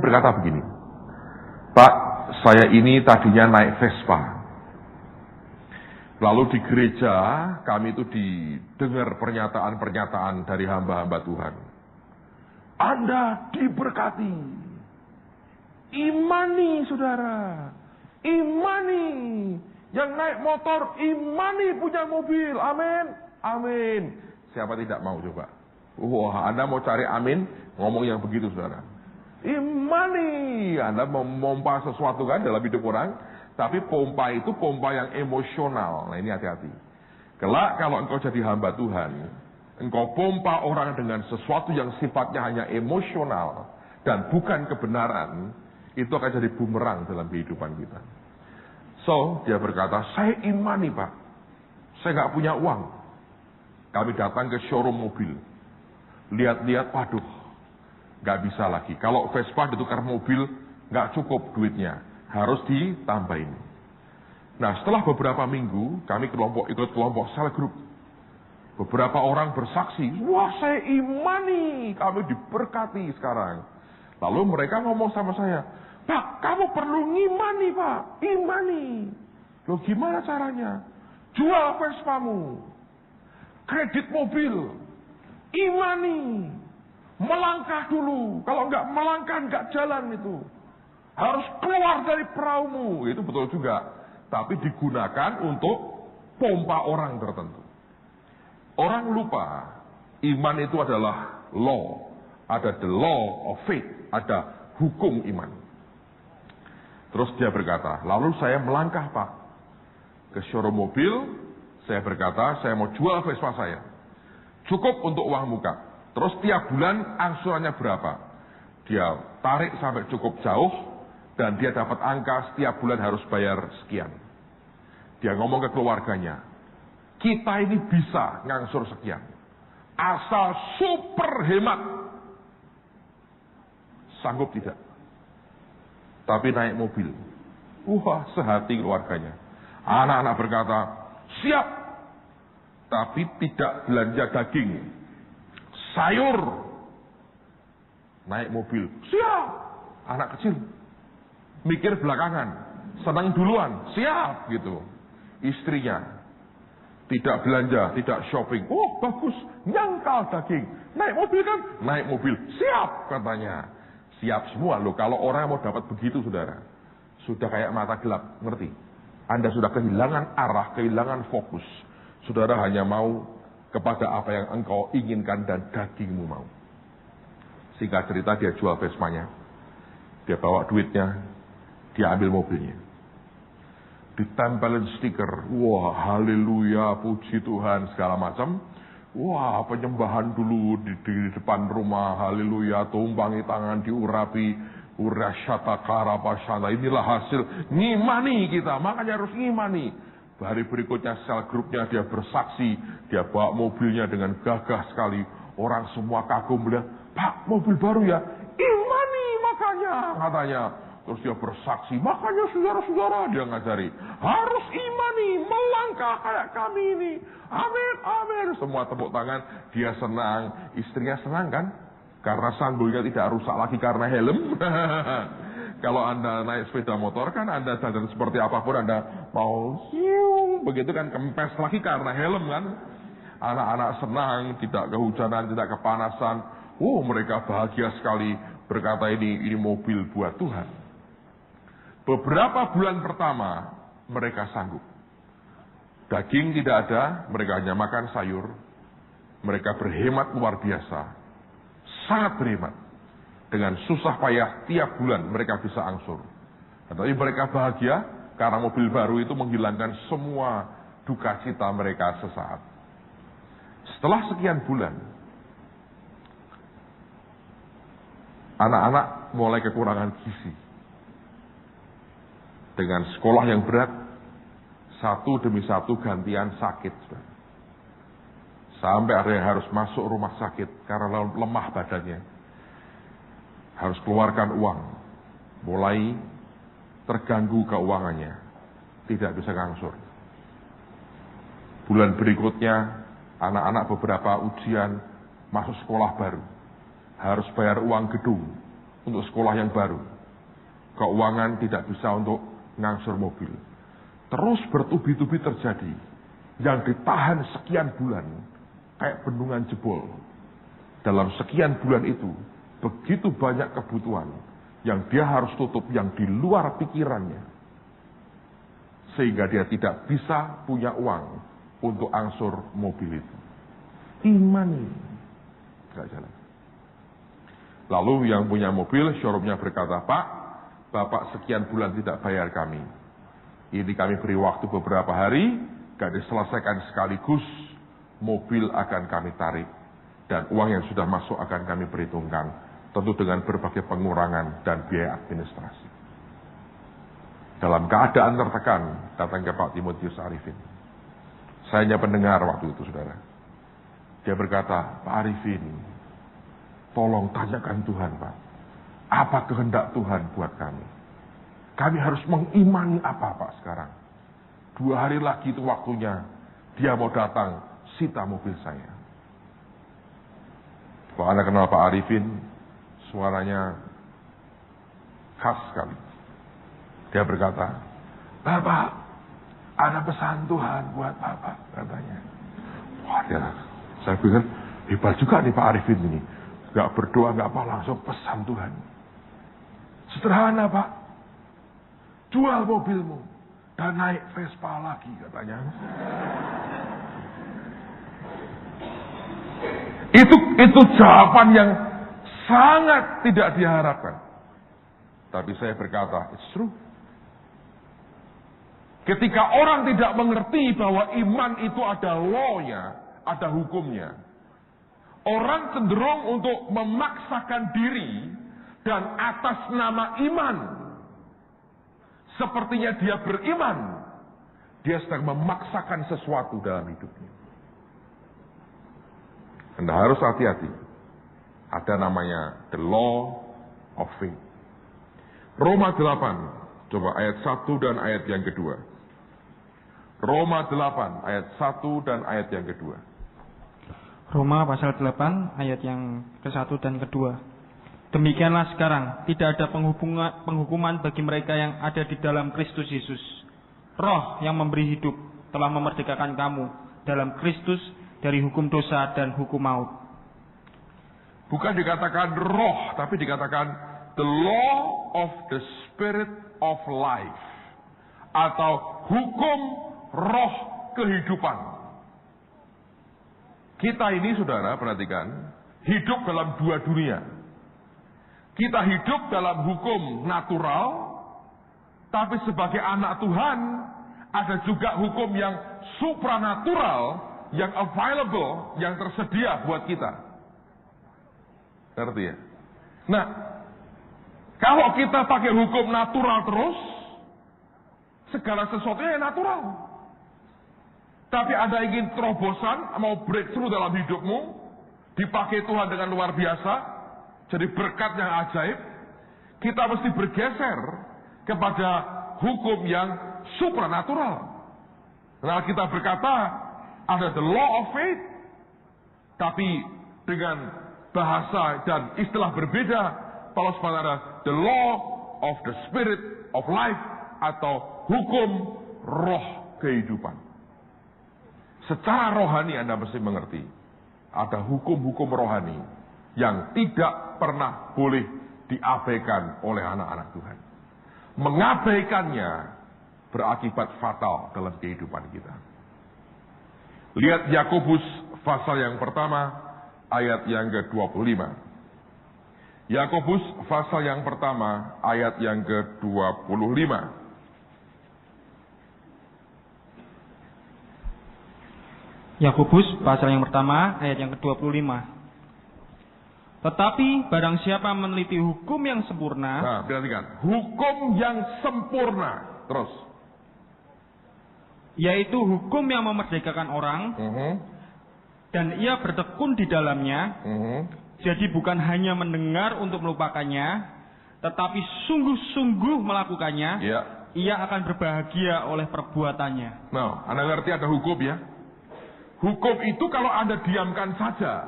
berkata begini, "Pak, saya ini tadinya naik Vespa. Lalu di gereja kami itu didengar pernyataan-pernyataan dari hamba-hamba Tuhan. Anda diberkati. Imani, saudara. Imani. Yang naik motor, imani punya mobil. Amin. Amin." Siapa tidak mau coba? Wah, Anda mau cari amin? Ngomong yang begitu, saudara. Imani. Anda memompa sesuatu kan dalam hidup orang. Tapi pompa itu pompa yang emosional. Nah, ini hati-hati. Kelak kalau engkau jadi hamba Tuhan, engkau pompa orang dengan sesuatu yang sifatnya hanya emosional dan bukan kebenaran, itu akan jadi bumerang dalam kehidupan kita. So, dia berkata, "Saya imani, Pak. Saya nggak punya uang." Kami datang ke showroom mobil. Lihat-lihat, waduh, nggak bisa lagi. Kalau Vespa ditukar mobil, nggak cukup duitnya. Harus ditambahin. Nah, setelah beberapa minggu, kami ikut kelompok sel group. Beberapa orang bersaksi, "Wah, saya imani, kami diberkati sekarang." Lalu mereka ngomong sama saya, "Pak, kamu perlu ngimani, Pak. Imani." Loh, gimana caranya? Jual Vespamu. Kredit mobil. Imani. Melangkah dulu. Kalau nggak melangkah, nggak jalan itu. Harus keluar dari perahumu. Itu betul juga. Tapi digunakan untuk pompa orang tertentu. Orang lupa, iman itu adalah law. Ada the law of faith. Ada hukum iman. Terus dia berkata, lalu saya melangkah, Pak, ke showroom mobil. Saya berkata, saya mau jual Vespa saya. Cukup untuk uang muka. Terus tiap bulan angsurannya berapa? Dia tarik sampai cukup jauh. Dan dia dapat angka setiap bulan harus bayar sekian. Dia ngomong ke keluarganya, "Kita ini bisa ngangsur sekian. Asal super hemat." Sanggup tidak? Tapi naik mobil. Wah, sehati keluarganya. Anak-anak berkata, "Siap." Tapi tidak belanja daging. Sayur. Naik mobil. "Siap." Anak kecil. Mikir belakangan. Senang duluan. Siap gitu. Istrinya. Tidak belanja, tidak shopping. "Oh, bagus. Nyangkal daging. Naik mobil kan?" Naik mobil. "Siap," katanya. Siap semua loh. Kalau orang mau dapat begitu, saudara, sudah kayak mata gelap, ngerti? Anda sudah kehilangan arah, kehilangan fokus. Saudara hanya mau kepada apa yang engkau inginkan dan dagingmu mau. Singkat cerita, dia jual Vespanya. Dia bawa duitnya, dia ambil mobilnya. Ditempelin stiker. Wah, haleluya, puji Tuhan, segala macam. Wah, penyembahan dulu di depan rumah, haleluya, tumpangi tangan, diurapi, urasyata karapasana. Inilah hasil ngimani kita, makanya harus ngimani. Hari berikutnya sel grupnya dia bersaksi, dia bawa mobilnya dengan gagah sekali. Orang semua kagum, bilang, "Pak, mobil baru ya?" "Imani makanya," katanya. Terus dia bersaksi, makanya saudara-saudara, dia ngajari, harus imani, melangkah kayak kami ini. Amin, amin. Semua tepuk tangan, dia senang, istrinya senang kan? Karena sanggulnya tidak rusak lagi karena helm. Kalau Anda naik sepeda motor kan Anda jalan seperti apapun, Anda mau begitu kan, kempes lagi karena helm kan? Anak-anak senang, tidak kehujanan, tidak kepanasan. Mereka bahagia sekali, berkata ini mobil buat Tuhan. Beberapa bulan pertama, mereka sanggup. Daging tidak ada, mereka hanya makan sayur. Mereka berhemat luar biasa. Sangat berhemat. Dengan susah payah, tiap bulan mereka bisa angsur. Tapi mereka bahagia, karena mobil baru itu menghilangkan semua duka cita mereka sesaat. Setelah sekian bulan, anak-anak mulai kekurangan gizi. Dengan sekolah yang berat, satu demi satu gantian sakit. Sampai ada yang harus masuk rumah sakit karena lemah badannya. Harus keluarkan uang. Mulai terganggu keuangannya. Tidak bisa ngangsur. Bulan berikutnya, anak-anak beberapa ujian masuk sekolah baru. Harus bayar uang gedung. untuk sekolah yang baru. Keuangan tidak bisa untuk ngangsur mobil. Terus bertubi-tubi terjadi. Yang ditahan sekian bulan, kayak bendungan jebol. Dalam sekian bulan itu, begitu banyak kebutuhan yang dia harus tutup, yang di luar pikirannya. Sehingga dia tidak bisa punya uang untuk angsur mobil itu. Iman ini gak jalan. Lalu yang punya mobil, showroomnya berkata, Pak, Bapak sekian bulan tidak bayar kami. Ini kami beri waktu beberapa hari, gak diselesaikan sekaligus, mobil akan kami tarik. Dan uang yang sudah masuk akan kami perhitungkan. Tentu dengan berbagai pengurangan dan biaya administrasi. Dalam keadaan tertekan, datang ke Pak Timotius Arifin. Saya hanya pendengar waktu itu, saudara. Dia berkata, Pak Arifin, tolong tanyakan Tuhan, Pak. Apa kehendak Tuhan buat kami? Kami harus mengimani apa, Pak, sekarang? 2 hari lagi itu waktunya. Dia mau datang, sita mobil saya. Kalau Anda kenal Pak Arifin, suaranya khas sekali. Dia berkata, Bapak, ada pesan Tuhan buat Bapak, katanya. Wah, saya pikir, hebat juga nih Pak Arifin ini. Gak berdoa, gak apa, langsung pesan Tuhan. Sederhana, Pak. Jual mobilmu dan naik Vespa lagi, katanya. Itu jawaban yang sangat tidak diharapkan. Tapi saya berkata, it's true. Ketika orang tidak mengerti bahwa iman itu ada law-nya, ada hukumnya, orang cenderung untuk memaksakan diri dan atas nama iman, sepertinya dia beriman, dia sedang memaksakan sesuatu dalam hidupnya. Anda harus hati-hati. Ada namanya the law of faith. Roma 8, coba ayat 1 dan ayat yang kedua. Roma 8, ayat 1 dan ayat yang kedua. Roma pasal 8, ayat yang ke-1 dan kedua. Demikianlah sekarang, tidak ada penghukuman bagi mereka yang ada di dalam Kristus Yesus. Roh yang memberi hidup telah memerdekakan kamu dalam Kristus dari hukum dosa dan hukum maut. Bukan dikatakan roh, tapi dikatakan the law of the spirit of life. Atau hukum roh kehidupan. Kita ini, saudara, perhatikan, hidup dalam 2 dunia. Kita hidup dalam hukum natural, tapi sebagai anak Tuhan, ada juga hukum yang supranatural, yang available, yang tersedia buat kita. Ngerti ya? Nah, kalau kita pakai hukum natural terus, segala sesuatunya natural. Tapi ada ingin terobosan, mau breakthrough dalam hidupmu, dipakai Tuhan dengan luar biasa, jadi berkat yang ajaib, kita mesti bergeser kepada hukum yang supranatural. Nah, kita berkata, ada the law of faith, tapi dengan bahasa dan istilah berbeda. Paulus mengatakan the law of the spirit of life, atau hukum roh kehidupan. Secara rohani Anda mesti mengerti, ada hukum-hukum rohani yang tidak pernah boleh diabaikan oleh anak-anak Tuhan. Mengabaikannya berakibat fatal dalam kehidupan kita. Lihat Yakobus pasal yang pertama, ayat yang ke-25. Yakobus pasal yang pertama, ayat yang ke-25. Yakobus pasal yang pertama, ayat yang ke-25. Tetapi barang siapa meneliti hukum yang sempurna. Nah, perhatikan. Hukum yang sempurna. Terus. Yaitu hukum yang memerdekakan orang, dan ia bertekun di dalamnya, jadi bukan hanya mendengar untuk melupakannya, tetapi sungguh-sungguh melakukannya, ia akan berbahagia oleh perbuatannya. Nah, Anda ngerti ada hukum ya? Hukum itu kalau Anda diamkan saja,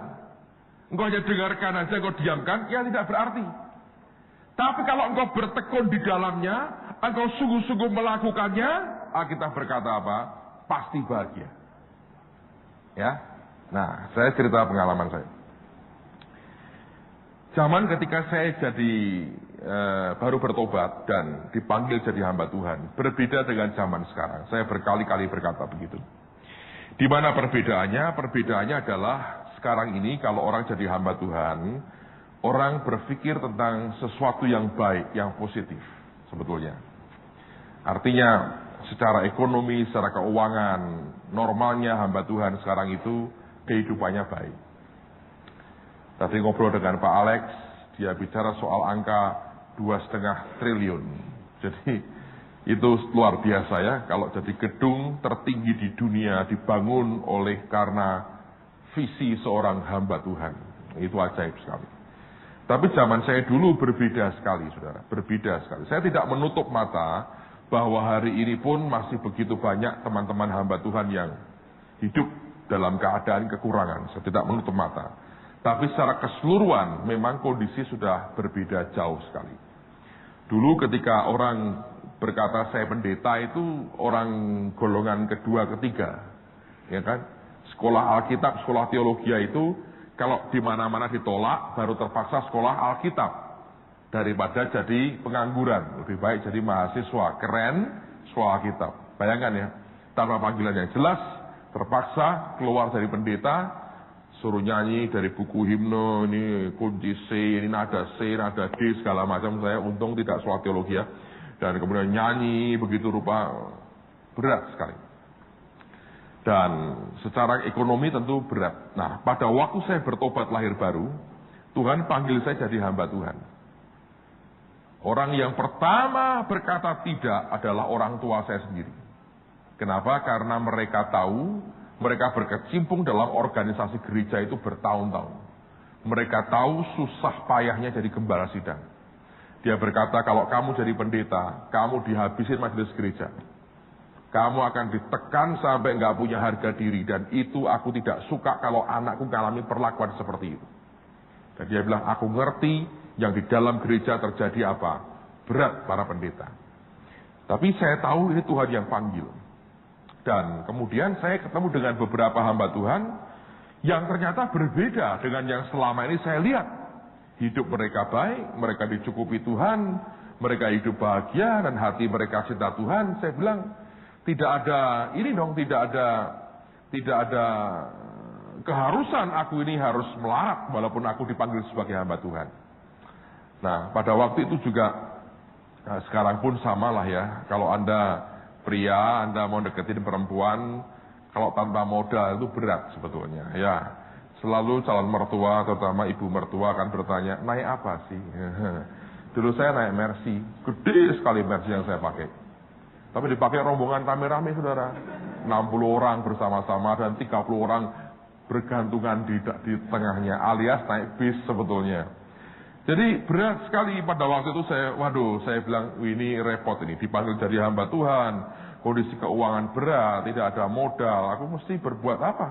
engkau hanya dengarkan saja, engkau diamkan, ya tidak berarti. Tapi kalau engkau bertekun di dalamnya, engkau sungguh-sungguh melakukannya, Alkitab berkata apa? Pasti bahagia. Ya. Nah, saya cerita pengalaman saya. Zaman ketika saya jadi baru bertobat dan dipanggil jadi hamba Tuhan, berbeda dengan zaman sekarang. Saya berkali-kali berkata begitu. Di mana perbedaannya? Perbedaannya adalah sekarang ini kalau orang jadi hamba Tuhan, orang berpikir tentang sesuatu yang baik, yang positif sebetulnya. Artinya secara ekonomi, secara keuangan, normalnya hamba Tuhan sekarang itu kehidupannya baik. Tadi ngobrol dengan Pak Alex, dia bicara soal angka 2,5 triliun. Jadi itu luar biasa ya, kalau jadi gedung tertinggi di dunia dibangun oleh karena visi seorang hamba Tuhan. Itu ajaib sekali. Tapi zaman saya dulu berbeda sekali, saudara. Berbeda sekali. Saya tidak menutup mata bahwa hari ini pun masih begitu banyak teman-teman hamba Tuhan yang hidup dalam keadaan kekurangan. Saya tidak menutup mata. Tapi secara keseluruhan memang kondisi sudah berbeda jauh sekali. Dulu ketika orang berkata saya pendeta itu orang golongan kedua, ketiga. Ya kan? Sekolah Alkitab, sekolah teologi itu kalau di mana-mana ditolak baru terpaksa sekolah Alkitab. Daripada jadi pengangguran. Lebih baik jadi mahasiswa. Keren, sekolah Alkitab. Bayangkan ya, tanpa panggilan yang jelas, terpaksa keluar dari pendeta, suruh nyanyi dari buku himne, ini kunci C, ini nada C, nada D, segala macam. Saya untung tidak sekolah teologi ya. Dan kemudian nyanyi begitu rupa, berat sekali. Dan secara ekonomi tentu berat. Nah, pada waktu saya bertobat lahir baru, Tuhan panggil saya jadi hamba Tuhan. Orang yang pertama berkata tidak adalah orang tua saya sendiri. Kenapa? Karena mereka tahu, mereka berkecimpung dalam organisasi gereja itu bertahun-tahun. Mereka tahu susah payahnya jadi gembala sidang. Dia berkata, kalau kamu jadi pendeta, kamu dihabisin majelis gereja. Kamu akan ditekan sampai nggak punya harga diri. Dan itu aku tidak suka kalau anakku mengalami perlakuan seperti itu. Dan dia bilang, aku ngerti yang di dalam gereja terjadi apa. Berat para pendeta. Tapi saya tahu ini Tuhan yang panggil. Dan kemudian saya ketemu dengan beberapa hamba Tuhan yang ternyata berbeda dengan yang selama ini saya lihat. Hidup mereka baik, mereka dicukupi Tuhan, mereka hidup bahagia dan hati mereka cinta Tuhan. Saya bilang, tidak ada ini dong, tidak ada keharusan aku ini harus melarat walaupun aku dipanggil sebagai hamba Tuhan. Nah, pada waktu itu juga, nah, sekarang pun samalah ya, kalau Anda pria, Anda mau deketin perempuan, kalau tanpa modal itu berat sebetulnya. Ya, selalu calon mertua, terutama ibu mertua akan bertanya, naik apa sih? Dulu saya naik Mercy, gede sekali Mercy yang saya pakai. Tapi dipakai rombongan rame-rame, saudara. 60 orang bersama-sama dan 30 orang bergantungan di tengahnya, alias naik bis sebetulnya. Jadi berat sekali pada waktu itu saya bilang, ini repot ini, dipanggil jadi hamba Tuhan, kondisi keuangan berat, tidak ada modal, aku mesti berbuat apa?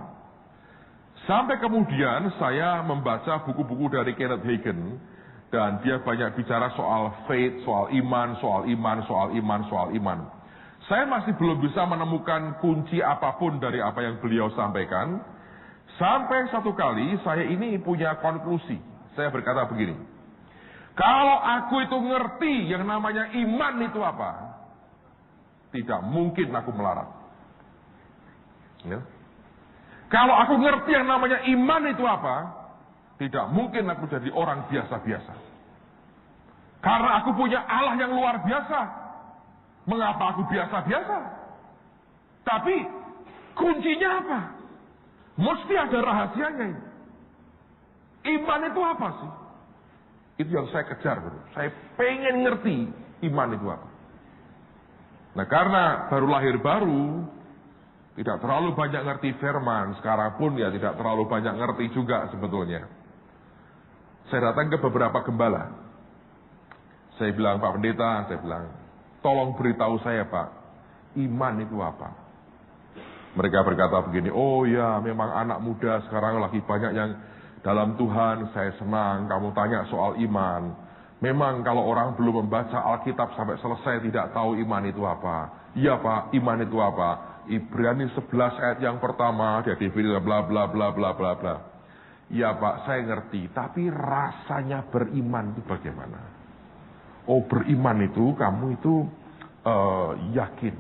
Sampai kemudian saya membaca buku-buku dari Kenneth Hagin, dan dia banyak bicara soal faith, soal iman, soal iman, soal iman, soal iman. Saya masih belum bisa menemukan kunci apapun dari apa yang beliau sampaikan, sampai satu kali saya ini punya konklusi, saya berkata begini, kalau aku itu ngerti yang namanya iman itu apa, tidak mungkin aku melarat. Ya. Kalau aku ngerti yang namanya iman itu apa, tidak mungkin aku jadi orang biasa-biasa. Karena aku punya Allah yang luar biasa. Mengapa aku biasa-biasa? Tapi kuncinya apa? Mesti ada rahasianya ini. Iman itu apa sih? Itu yang saya kejar, bro. Saya pengen ngerti iman itu apa. Nah, karena baru lahir baru, tidak terlalu banyak ngerti firman. Sekarang pun ya tidak terlalu banyak ngerti juga sebetulnya. Saya datang ke beberapa gembala. Saya bilang, Pak Pendeta, saya bilang, tolong beritahu saya, Pak, iman itu apa? Mereka berkata begini, oh ya memang anak muda sekarang lagi banyak yang dalam Tuhan, saya senang kamu tanya soal iman. Memang kalau orang belum membaca Alkitab sampai selesai tidak tahu iman itu apa. Iya Pak, iman itu apa? Ibrani 11 ayat yang pertama, dia definisi bla bla bla bla bla bla. Iya Pak, saya ngerti, tapi rasanya beriman itu bagaimana? Oh, beriman itu kamu itu yakin.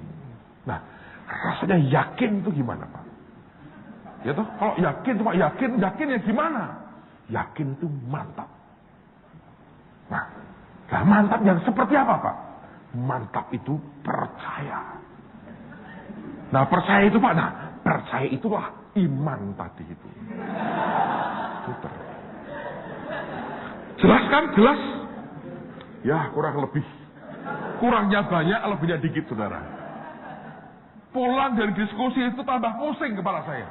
Nah, rasanya yakin itu gimana Pak? Ya toh, kalau yakin itu Pak, yakinnya gimana? Yakin itu mantap. Nah, mantap yang seperti apa Pak? Mantap itu percaya. Nah percaya itu Pak, percaya itulah iman tadi itu. Super. Jelas kan? Jelas? Ya kurang lebih. Kurangnya banyak, lebihnya dikit saudara. Pulang dari diskusi itu tambah pusing kepala saya.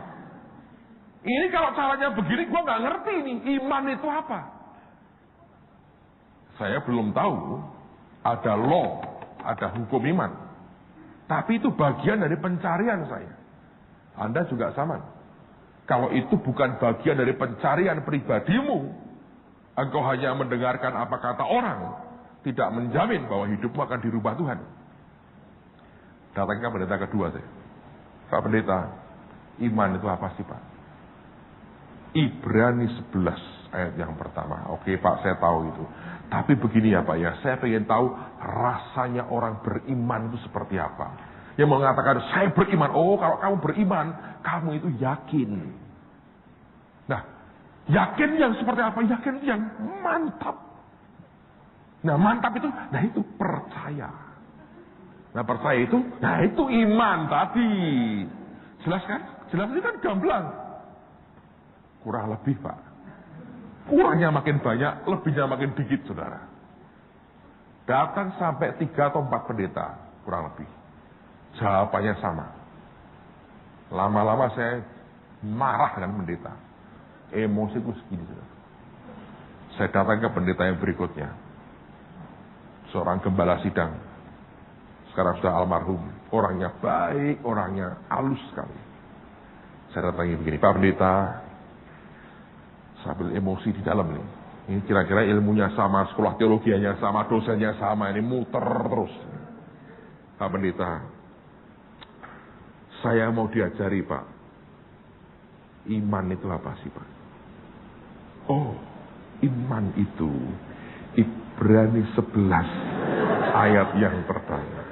Ini kalau caranya begini, gue nggak ngerti nih, iman itu apa? Saya belum tahu ada law, ada hukum iman. Tapi itu bagian dari pencarian saya. Anda juga sama. Kalau itu bukan bagian dari pencarian pribadimu, engkau hanya mendengarkan apa kata orang, tidak menjamin bahwa hidupmu akan dirubah Tuhan. Datang ke pendeta kedua saya. Pak Pendeta, iman itu apa sih Pak? Ibrani 11 ayat yang pertama. Oke Pak, saya tahu itu. Tapi begini ya Pak ya, saya pengen tahu rasanya orang beriman itu seperti apa. Yang mengatakan saya beriman, oh kalau kamu beriman, kamu itu yakin. Nah, yakin yang seperti apa? Yakin itu yang mantap. Nah mantap itu, nah itu percaya. Nah percaya itu, nah itu iman tadi. Jelas kan? Jelas ini kan gamblang. Kurang lebih Pak. Kurangnya makin banyak, lebihnya makin dikit saudara. Datang sampai 3 atau 4 pendeta, kurang lebih. Jawabannya sama. Lama-lama saya marah dengan pendeta. Emosiku segini saudara. Saya datang ke pendeta yang berikutnya. Seorang gembala sidang. Sekarang sudah almarhum. Orangnya baik, orangnya halus sekali. Saya datangi begini, Pak Pendeta, sambil emosi di dalam nih. Ini kira-kira ilmunya sama, sekolah teologianya sama, dosennya sama, ini muter terus. Pak Pendeta, saya mau diajari Pak, iman itu apa sih Pak? Oh, iman itu Ibrani 11 ayat yang pertama.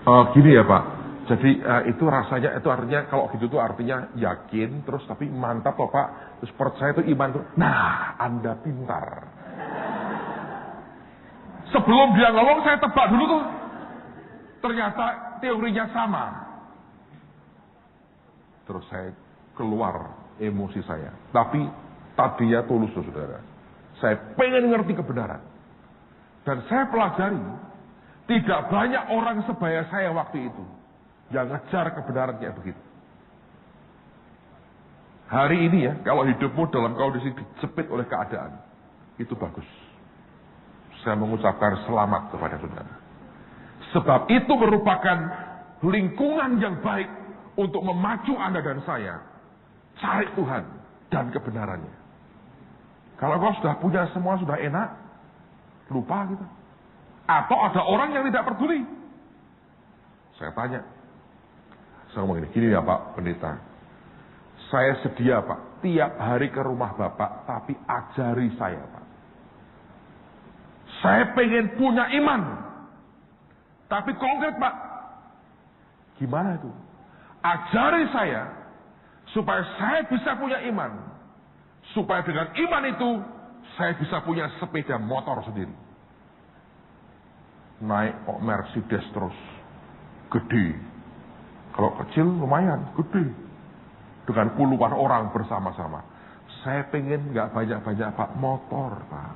Gini ya Pak, jadi itu rasanya, itu artinya kalau gitu tuh artinya yakin, terus tapi mantap loh Pak, terus percaya itu iman tuh. Nah, Anda pintar. Sebelum dia ngomong saya tebak dulu tuh, ternyata teorinya sama. Terus saya keluar emosi saya, tapi tadinya tulus saudara. Saya pengen ngerti kebenaran, dan saya pelajari. Tidak banyak orang sebaya saya waktu itu yang ngejar kebenaran kayak begitu. Hari ini ya, kalau hidupmu dalam kondisi dijepit oleh keadaan, itu bagus. Saya mengucapkan selamat kepada saudara. Sebab itu merupakan lingkungan yang baik untuk memacu Anda dan saya cari Tuhan dan kebenarannya. Kalau kau sudah punya semua, sudah enak, lupa gitu. Atau ada orang yang tidak peduli. Saya tanya. Saya ngomong gini ya Pak Pendeta. Saya sedia Pak, tiap hari ke rumah Bapak, tapi ajari saya Pak. Saya pengen punya iman. Tapi konkret Pak. Gimana itu? Ajari saya, supaya saya bisa punya iman. Supaya dengan iman itu, saya bisa punya sepeda motor sendiri. Naik kok Mercedes terus, gede. Kalau kecil lumayan, gede. Dengan puluhan orang bersama-sama. Saya pengen nggak banyak-banyak Pak, motor Pak.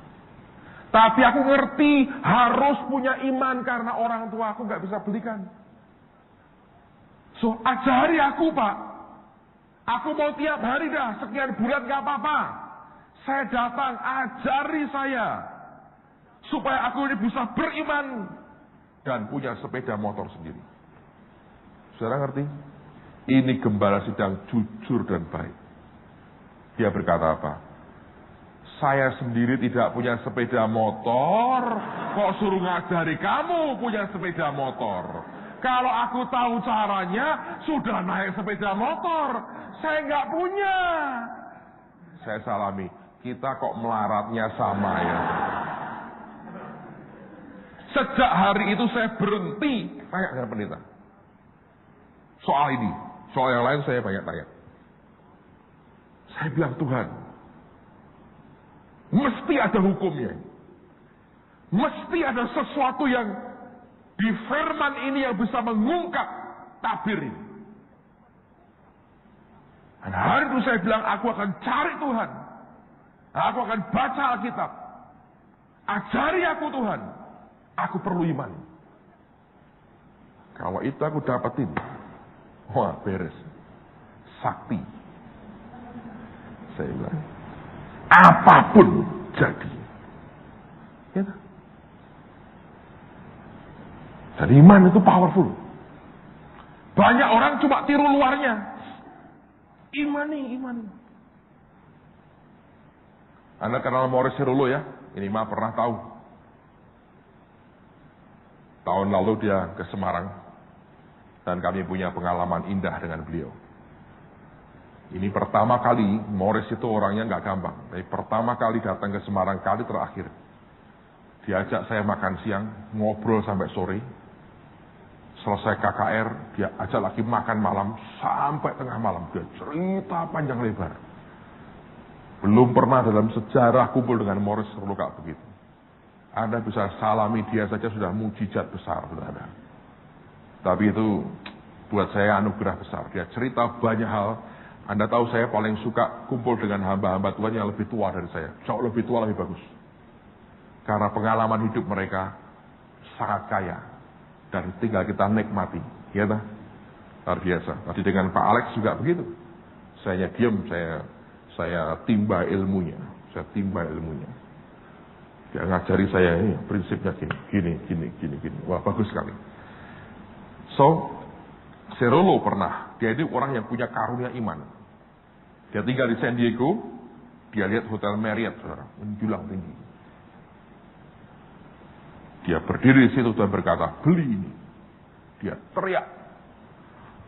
Tapi aku ngerti harus punya iman karena orang tua aku nggak bisa belikan. So ajari aku Pak. Aku mau tiap hari dah, sekian bulan nggak apa-apa. Saya datang, ajari saya. Supaya aku ini bisa beriman dan punya sepeda motor sendiri. Saudara ngerti? Ini gembala sidang jujur dan baik. Dia berkata apa? Saya sendiri tidak punya sepeda motor, kok suruh ngajari kamu punya sepeda motor. Kalau aku tahu caranya, sudah naik sepeda motor. Saya nggak punya. Saya salami, kita kok melaratnya sama ya. Sejak hari itu saya berhenti tanya dengan pendeta. Soal ini, soal yang lain saya banyak tanya. Saya bilang, Tuhan, mesti ada hukumnya. Mesti ada sesuatu yang di firman ini yang bisa mengungkap tabir ini. Dan hari itu saya bilang, aku akan cari Tuhan. Aku akan baca Alkitab. Ajari aku Tuhan. Aku perlu iman. Kalau itu aku dapetin, wah beres. Sakti. Saya bilang, apapun jadi. Ya. Dan iman itu powerful. Banyak orang cuma tiru luarnya. Imani. Anda kenal Morris Cerullo ya? Ini mah pernah tahu. Tahun lalu dia ke Semarang. Dan kami punya pengalaman indah dengan beliau. Ini pertama kali, Morris itu orangnya nggak gampang. Tapi pertama kali datang ke Semarang, kali terakhir. Diajak saya makan siang, ngobrol sampai sore. Selesai KKR, dia ajak lagi makan malam, sampai tengah malam. Dia cerita panjang lebar. Belum pernah dalam sejarah kumpul dengan Morris Cerullo kayak begitu. Anda bisa salami dia saja sudah mujizat besar, saudara. Tapi itu buat saya anugerah besar. Dia cerita banyak hal. Anda tahu saya paling suka kumpul dengan hamba-hamba Tuhan yang lebih tua dari saya. Jauh lebih tua, lebih bagus. Karena pengalaman hidup mereka sangat kaya. Dan tinggal kita nikmati. Ya tak? Luar biasa. Tadi dengan Pak Alex juga begitu. Saya diam, saya timba ilmunya. Dia ngajari saya, ini prinsipnya gini. Wah, bagus sekali. So, Cerullo pernah. Dia itu orang yang punya karunia iman. Dia tinggal di San Diego, dia lihat Hotel Marriott, saudara, menjulang tinggi. Dia berdiri di situ dan berkata, beli ini. Dia teriak,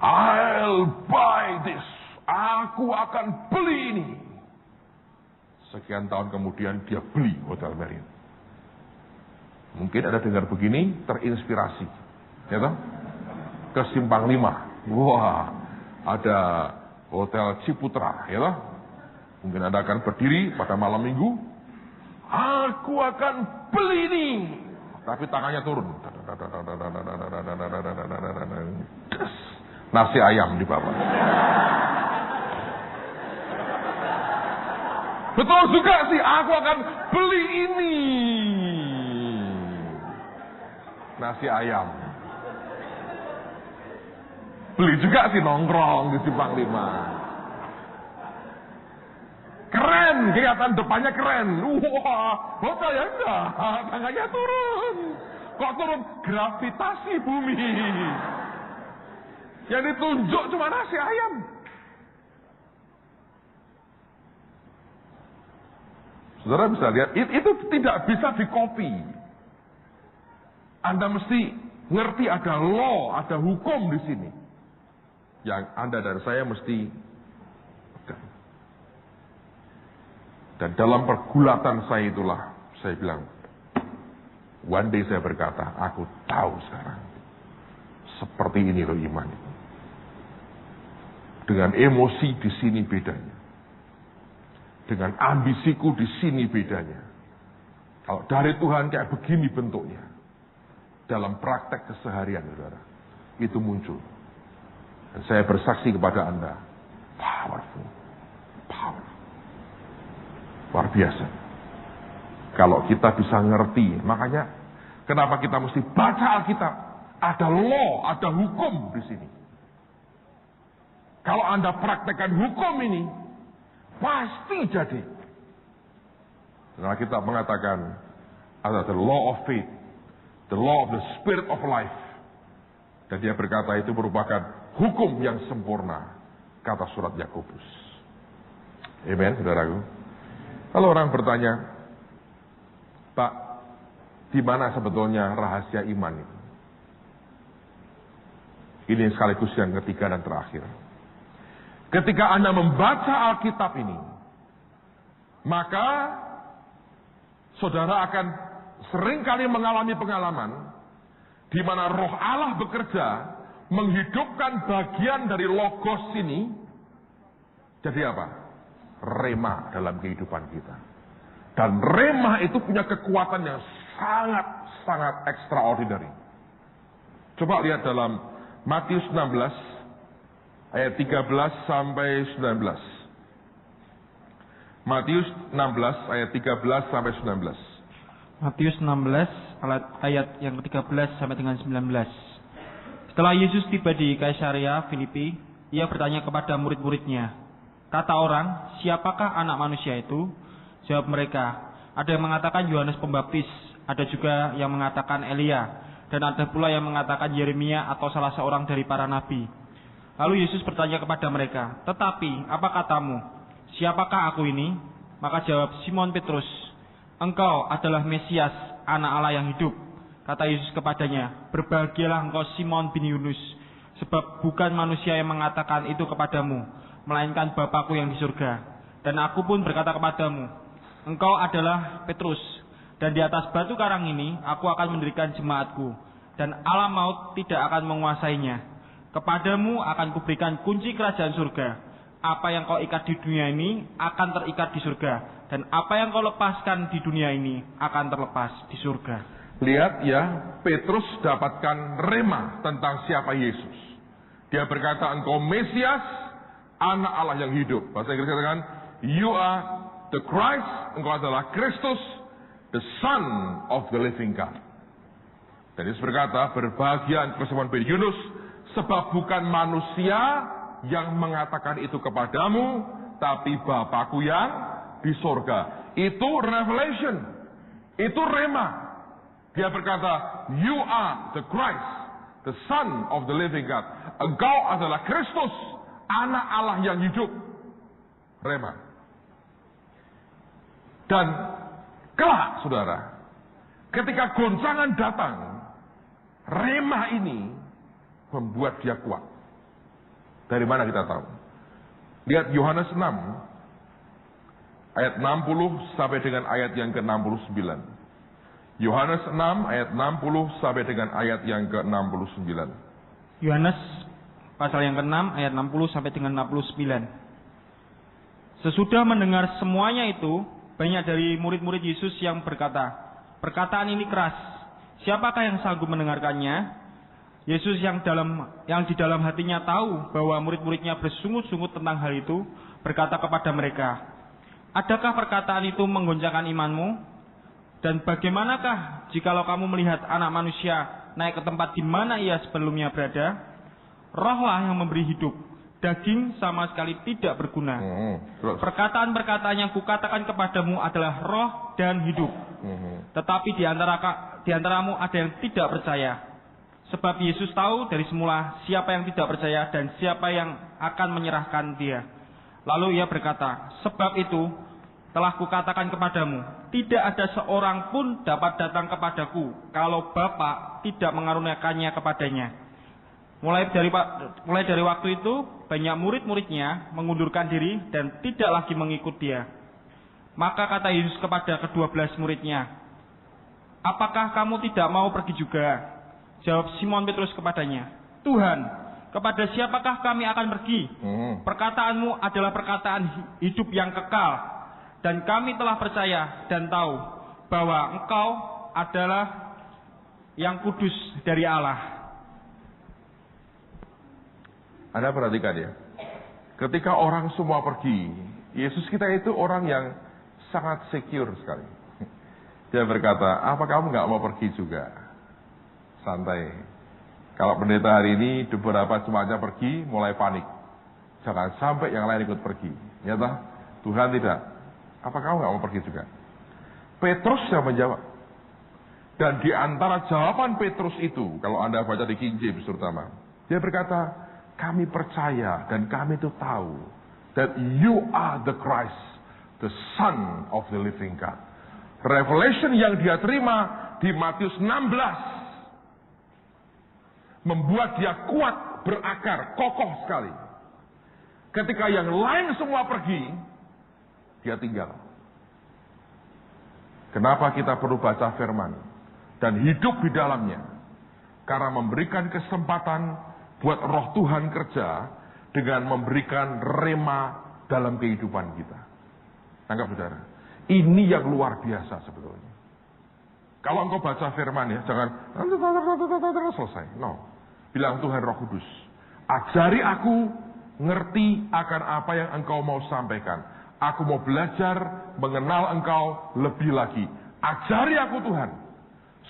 I'll buy this. Aku akan beli ini. Sekian tahun kemudian dia beli Hotel Marriott. Mungkin Anda dengar begini, terinspirasi. Ya toh? Ke Simpang 5. Wah, ada Hotel Ciputra, ya toh? Mungkin Anda akan berdiri pada malam minggu. Aku akan beli ini. Tapi tangannya turun. Nasi ayam di bawah. Betul juga sih, aku akan beli ini. Nasi ayam. Beli juga sih nongkrong di Simpang 5. Keren, kelihatan depannya keren. Wah, hotel ya enggak, tangannya turun. Kok turun? Gravitasi bumi. Yang ditunjuk cuma nasi ayam. Saudara bisa lihat, itu tidak bisa dikopi. Anda mesti ngerti ada law, ada hukum di sini. Yang Anda dan saya mesti pegang. Dan dalam pergulatan saya itulah, saya bilang, one day saya berkata, aku tahu sekarang. Seperti ini loh iman itu. Dengan emosi di sini bedanya. Dengan ambisiku di sini bedanya. Kalau dari Tuhan kayak begini bentuknya. Dalam praktek keseharian, saudara. Itu muncul. Dan saya bersaksi kepada Anda. Powerful. Luar biasa. Kalau kita bisa ngerti. Makanya, kenapa kita mesti baca Alkitab. Ada law, ada hukum di sini. Kalau Anda praktekkan hukum ini, pasti jadi. Karena kita mengatakan, ada the law of faith. The law of the spirit of life. Dan dia berkata itu merupakan hukum yang sempurna. Kata surat Yakobus. Amen, saudaraku. Lalu orang bertanya, Pak, di mana sebetulnya rahasia iman itu? Ini sekaligus yang ketiga dan terakhir. Ketika Anda membaca Alkitab ini, maka saudara akan seringkali mengalami pengalaman di mana Roh Allah bekerja menghidupkan bagian dari logos ini jadi apa? Rema dalam kehidupan kita. Dan rema itu punya kekuatan yang sangat extraordinary. Coba lihat dalam Matius 16 ayat 13 sampai 19. Matius 16 ayat 13 sampai 19. Matius 16 ayat yang ke-13 sampai dengan 19. Setelah Yesus tiba di Kaisarea Filipi, ia bertanya kepada murid-muridnya, kata orang, siapakah anak manusia itu? Jawab mereka, ada yang mengatakan Yohanes Pembaptis, ada juga yang mengatakan Elia, dan ada pula yang mengatakan Yeremia atau salah seorang dari para nabi. Lalu Yesus bertanya kepada mereka, tetapi apa katamu? Siapakah aku ini? Maka jawab Simon Petrus, engkau adalah Mesias, anak Allah yang hidup. Kata Yesus kepadanya, berbahagialah engkau Simon bin Yunus, sebab bukan manusia yang mengatakan itu kepadamu, melainkan Bapakku yang di surga. Dan aku pun berkata kepadamu, engkau adalah Petrus, dan di atas batu karang ini aku akan mendirikan jemaatku, dan alam maut tidak akan menguasainya. Kepadamu akan kuberikan kunci kerajaan surga. Apa yang kau ikat di dunia ini akan terikat di surga, dan apa yang kau lepaskan di dunia ini akan terlepas di surga. Lihat ya, Petrus dapatkan rema tentang siapa Yesus. Dia berkata, engkau Mesias, anak Allah yang hidup. Bahasa Inggris katakan, you are the Christ, engkau adalah Kristus, the Son of the living God. Dan Yesus berkata, berbahagia engkau Simon bin Yunus, sebab bukan manusia yang mengatakan itu kepadamu, tapi Bapakku yang di sorga. Itu revelation, itu rema. Dia berkata, you are the Christ, the Son of the living God. Engkau adalah Kristus, anak Allah yang hidup. Rema. Dan kelak, saudara, ketika goncangan datang, rema ini membuat dia kuat. Dari mana kita tahu? Lihat Yohanes 6 ayat 60 sampai dengan ayat yang ke-69. Yohanes 6 ayat 60 sampai dengan ayat yang ke-69. Yohanes pasal yang ke-6 ayat 60 sampai dengan 69. Sesudah mendengar semuanya itu, banyak dari murid-murid Yesus yang berkata, perkataan ini keras, siapakah yang sanggup mendengarkannya? Yesus yang di dalam hatinya tahu bahwa murid-muridnya bersungut-sungut tentang hal itu, berkata kepada mereka, adakah perkataan itu menggoncangkan imanmu? Dan bagaimanakah jikalau kamu melihat anak manusia naik ke tempat di mana ia sebelumnya berada? Rohlah yang memberi hidup, daging sama sekali tidak berguna. Perkataan-perkataan yang kukatakan kepadamu adalah roh dan hidup. Tetapi di antaramu ada yang tidak percaya. Sebab Yesus tahu dari semula siapa yang tidak percaya dan siapa yang akan menyerahkan dia. Lalu ia berkata, sebab itu telah kukatakan kepadamu, tidak ada seorang pun dapat datang kepadaku kalau Bapa tidak mengaruniakannya kepadanya. Mulai dari waktu itu, banyak murid-muridnya mengundurkan diri dan tidak lagi mengikut dia. Maka kata Yesus kepada ke-12 muridnya, apakah kamu tidak mau pergi juga? Jawab Simon Petrus kepadanya, Tuhan, kepada siapakah kami akan pergi? Perkataanmu adalah perkataan hidup yang kekal, dan kami telah percaya dan tahu bahwa Engkau adalah yang kudus dari Allah. Anda perhatikan ya, ketika orang semua pergi, Yesus kita itu orang yang sangat secure sekali. Dia berkata, apa kamu nggak mau pergi juga? Santai. Kalau pendeta hari ini beberapa jemaatnya pergi, mulai panik. Jangan sampai yang lain ikut pergi. Nyata, Tuhan tidak. Apa kamu nggak mau pergi juga? Petrus yang menjawab. Dan di antara jawaban Petrus itu, kalau Anda baca di King James terutama, dia berkata, kami percaya dan kami itu tahu that you are the Christ, The Son of the Living God. Revelation yang dia terima di Matius 16 membuat dia kuat, berakar, kokoh sekali. Ketika yang lain semua pergi, dia tinggal. Kenapa kita perlu baca firman dan hidup di dalamnya? Karena memberikan kesempatan buat roh Tuhan kerja dengan memberikan rema dalam kehidupan kita. Tangkap saudara. Ini yang luar biasa sebetulnya. Kalau engkau baca firman ya, jangan selesai. No. Bilang Tuhan Roh Kudus, ajari aku ngerti akan apa yang engkau mau sampaikan. Aku mau belajar mengenal engkau lebih lagi. Ajari aku Tuhan,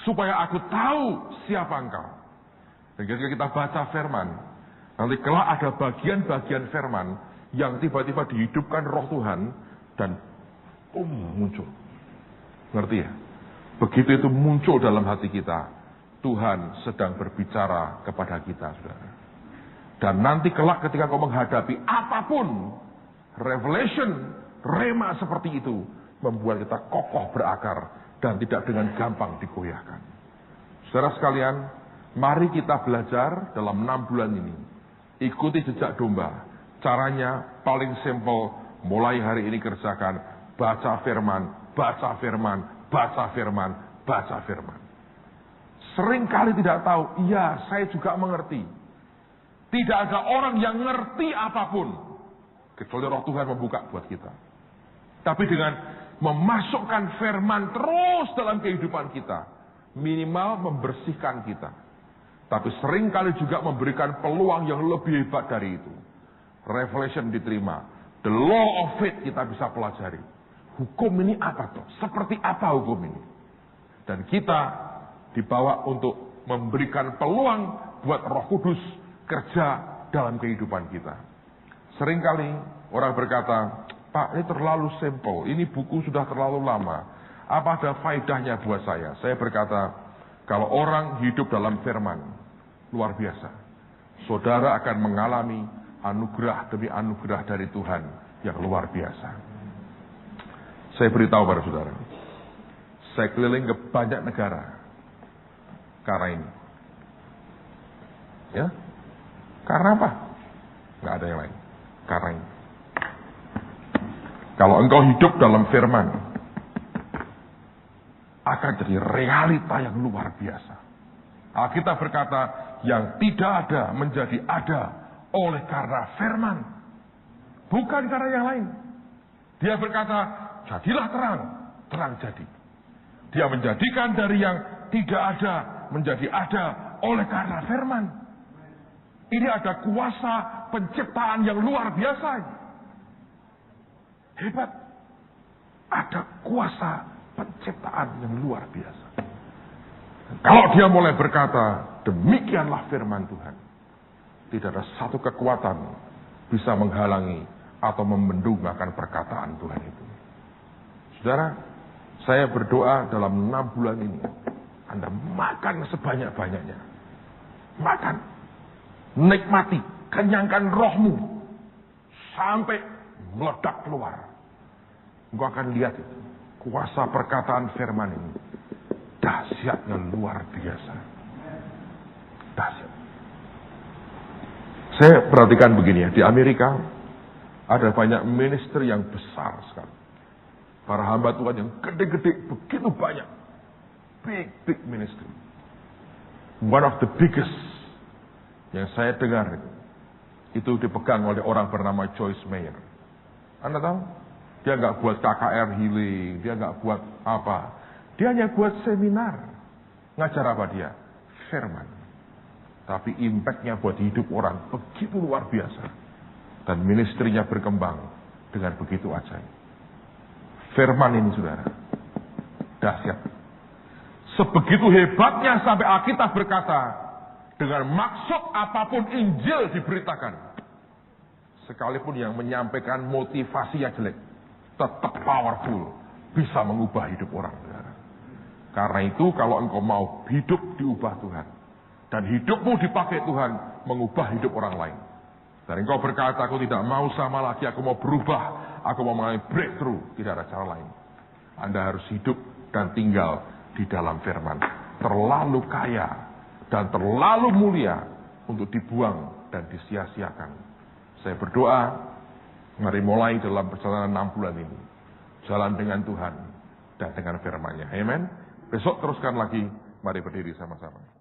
supaya aku tahu siapa engkau. Dan ketika kita baca firman, nanti kelak ada bagian-bagian firman yang tiba-tiba dihidupkan roh Tuhan dan muncul. Ngerti ya? Begitu itu muncul dalam hati kita, Tuhan sedang berbicara kepada kita, saudara. Dan nanti kelak ketika kau menghadapi apapun, revelation, rema seperti itu, membuat kita kokoh berakar dan tidak dengan gampang digoyahkan. Saudara sekalian, mari kita belajar dalam 6 bulan ini. Ikuti jejak domba. Caranya paling simple, mulai hari ini kerjakan. Baca firman, baca firman, baca firman, baca firman. Seringkali tidak tahu, iya saya juga mengerti. Tidak ada orang yang ngerti apapun, kecuali roh Tuhan membuka buat kita. Tapi dengan memasukkan firman terus dalam kehidupan kita, minimal membersihkan kita. Tapi seringkali juga memberikan peluang yang lebih hebat dari itu. Revelation diterima. The law of faith kita bisa pelajari. Hukum ini apa toh? Seperti apa hukum ini? Dan kita dibawa untuk memberikan peluang buat Roh Kudus kerja dalam kehidupan kita. Seringkali orang berkata, Pak, ini terlalu simple. Ini buku sudah terlalu lama. Apa ada faedahnya buat saya? Saya berkata, kalau orang hidup dalam firman, luar biasa. Saudara akan mengalami anugerah demi anugerah dari Tuhan yang luar biasa. Saya beritahu pada saudara, saya keliling ke banyak negara karena ini. Ya, karena apa? Nggak ada yang lain. Karena ini. Kalau engkau hidup dalam firman, akan jadi realita yang luar biasa. Alkitab berkata, yang tidak ada menjadi ada oleh karena firman, bukan karena yang lain. Dia berkata, jadilah terang, terang jadi. Dia menjadikan dari yang tidak ada menjadi ada oleh karena firman. Ini ada kuasa penciptaan yang luar biasa. Hebat. Ada kuasa penciptaan yang luar biasa. Kalau dia mulai berkata, demikianlah firman Tuhan, tidak ada satu kekuatan bisa menghalangi atau membendung akan perkataan Tuhan itu. Saudara, saya berdoa dalam 6 bulan ini, Anda makan sebanyak-banyaknya. Makan. Nikmati, kenyangkan rohmu. Sampai meledak keluar. Engkau akan lihat itu. Kuasa perkataan firman ini. Dahsyatnya luar biasa. Dahsyat. Saya perhatikan begini ya. Di Amerika, ada banyak ministry yang besar sekali. Para hamba Tuhan yang gede-gede, begitu banyak. Big ministry. One of the biggest yang saya dengar itu dipegang oleh orang bernama Joyce Meyer. Anda tahu? Dia nggak buat KKR healing, dia nggak buat apa. Dia hanya buat seminar. Ngajar apa dia? Firman. Tapi impactnya buat hidup orang begitu luar biasa. Dan ministrinya berkembang dengan begitu ajaib. Firman ini saudara, dahsyat. Sebegitu hebatnya sampai Alkitab berkata, dengan maksud apapun Injil diberitakan. Sekalipun yang menyampaikan motivasinya jelek, tetap powerful, bisa mengubah hidup orang. Saudara. Karena itu kalau engkau mau hidup diubah Tuhan, dan hidupmu dipakai Tuhan, mengubah hidup orang lain. Dan engkau berkata, aku tidak mau sama lagi, aku mau berubah, aku mau mengalami breakthrough. Tidak ada cara lain. Anda harus hidup dan tinggal di dalam firman. Terlalu kaya dan terlalu mulia untuk dibuang dan disia-siakan. Saya berdoa, mari mulai dalam perjalanan 6 bulan ini. Jalan dengan Tuhan dan dengan firman-Nya. Amen. Besok teruskan lagi, mari berdiri sama-sama.